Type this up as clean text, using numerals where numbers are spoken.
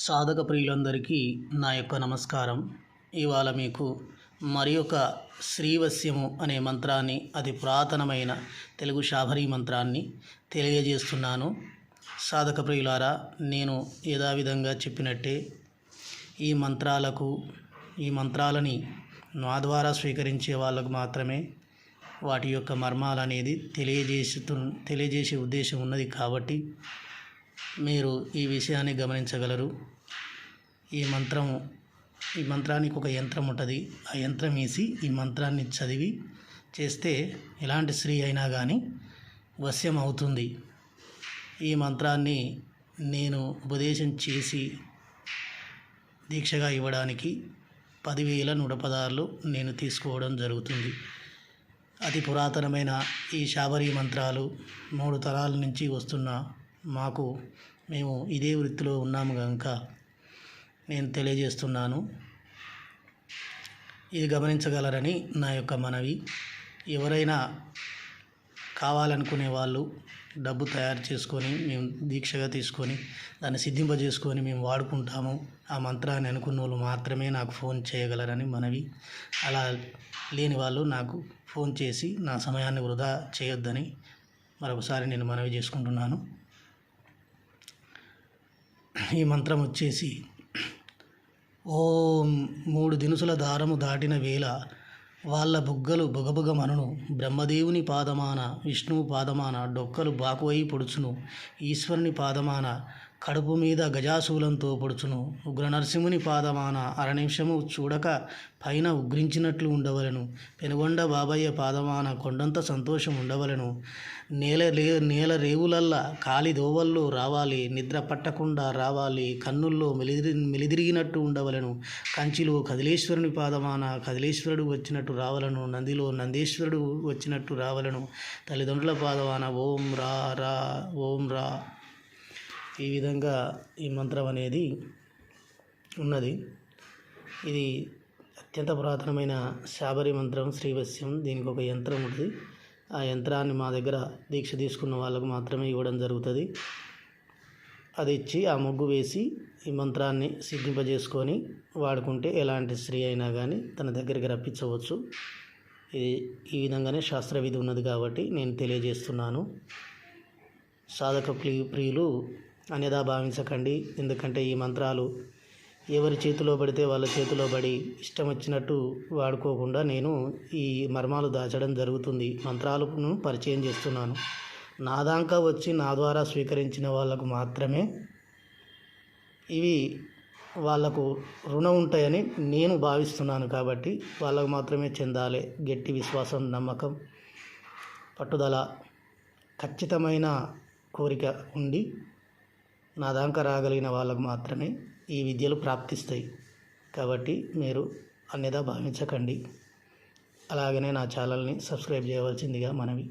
సాధక ప్రియులందరికీ నా యొక్క నమస్కారం. ఇవాళ మీకు మరి ఒక శ్రీవశ్యము అనే మంత్రాన్ని, అతి పురాతనమైన తెలుగు శాబరీ మంత్రాన్ని తెలియజేస్తున్నాను. సాధక ప్రియులారా, నేను యథావిధంగా చెప్పినట్టే ఈ మంత్రాలని నా ద్వారా స్వీకరించే వాళ్ళకు మాత్రమే వాటి యొక్క మర్మాలు అనేది తెలియజేసే ఉద్దేశం ఉన్నది. కాబట్టి మీరు ఈ విషయాన్ని గమనించగలరు. ఈ మంత్రానికి ఒక యంత్రం ఉంటుంది. ఆ యంత్రం వేసి ఈ మంత్రాన్ని చదివి చేస్తే ఎలాంటి స్త్రీ అయినా కానీ వశ్యం అవుతుంది. ఈ మంత్రాన్ని నేను ఉపదేశం చేసి దీక్షగా ఇవ్వడానికి 10,116 నేను తీసుకోవడం జరుగుతుంది. అతి పురాతనమైన ఈ శాబరీ మంత్రాలు 3 తరాల నుంచి వస్తున్న మేము ఇదే వృత్తిలో ఉన్నాము కనుక నేను తెలియజేస్తున్నాను. ఇది గమనించగలరని నా యొక్క మనవి. ఎవరైనా కావాలనుకునే వాళ్ళు డబ్బు తయారు చేసుకొని మేము దీక్షగా తీసుకొని దాన్ని సిద్ధింపజేసుకొని మేము వాడుకుంటాము, ఆ మంత్రాన్ని అనుకున్న వాళ్ళు మాత్రమే నాకు ఫోన్ చేయగలరని మనవి. అలా లేని వాళ్ళు నాకు ఫోన్ చేసి నా సమయాన్ని వృధా చేయొద్దని మరొకసారి నేను మనవి చేసుకుంటున్నాను. ఈ మంత్రం వచ్చేసి ఓం 3 దినుసుల దారము దాటిన వేళ వాళ్ళ బుగ్గలు బుగబుగమనును, బ్రహ్మదేవుని పాదమాన విష్ణువు పాదమాన డొక్కలు బాకువై పొడుచును, ఈశ్వరుని పాదమాన కడుపు మీద గజాశూలంతో పొడుచును, ఉగ్రనరసింహుని పాదమాన అరనిమిషము చూడక పైన ఉగ్రించినట్లు ఉండవలను, పెనుగొండ బాబయ్య పాదమాన కొండంత సంతోషం ఉండవలను, నేల రేవులల్లా కాలి దోవల్లో రావాలి, నిద్ర పట్టకుండా రావాలి, కన్నుల్లో మెలిదిరిగినట్టు ఉండవలను, కంచిలో కదిలేశ్వరుని పాదమాన కదిలేశ్వరుడు వచ్చినట్టు రావలను, నందిలో నందేశ్వరుడు వచ్చినట్టు రావలను, తల్లిదండ్రుల పాదమాన ఓం రా రా ఓం రా. ఈ విధంగా ఈ మంత్రం అనేది ఉన్నది. ఇది అత్యంత పురాతనమైన శాబరీ మంత్రం, శ్రీవశ్యం. దీనికి ఒక యంత్రం ఉంటుంది. ఆ యంత్రాన్ని మా దగ్గర దీక్ష తీసుకున్న వాళ్ళకు మాత్రమే ఇవ్వడం జరుగుతుంది. అది ఇచ్చి ఆ ముగ్గు వేసి ఈ మంత్రాన్ని సిద్ధింపజేసుకొని వాడుకుంటే ఎలాంటి స్త్రీ అయినా కానీ తన దగ్గరికి రప్పించవచ్చు. ఇది ఈ విధంగానే శాస్త్రవిధి ఉన్నది కాబట్టి నేను తెలియజేస్తున్నాను. సాధక ప్రియులు అన్యథా భావించకండి. ఎందుకంటే ఈ మంత్రాలు ఎవరి చేతిలో పడితే వాళ్ళ చేతిలో పడి ఇష్టం వచ్చినట్టు వాడుకోకుండా నేను ఈ మర్మాలు దాచడం జరుగుతుంది. మంత్రాలను పరిచయం చేస్తున్నాను. నా దాకా వచ్చి నా ద్వారా స్వీకరించిన వాళ్ళకు మాత్రమే ఇవి వాళ్లకు రుణం ఉంటాయని నేను భావిస్తున్నాను. కాబట్టి వాళ్ళకు మాత్రమే చెందాలి. గట్టి విశ్వాసం, నమ్మకం, పట్టుదల, ఖచ్చితమైన కోరిక ఉండి నా దాకా రాగలిగిన వాళ్ళకు మాత్రమే ఈ విద్యలు ప్రాప్తిస్తాయి. కాబట్టి మీరు అన్యథా భావించకండి. అలాగనే నా ఛానల్ని సబ్స్క్రైబ్ చేయవలసిందిగా మనవి.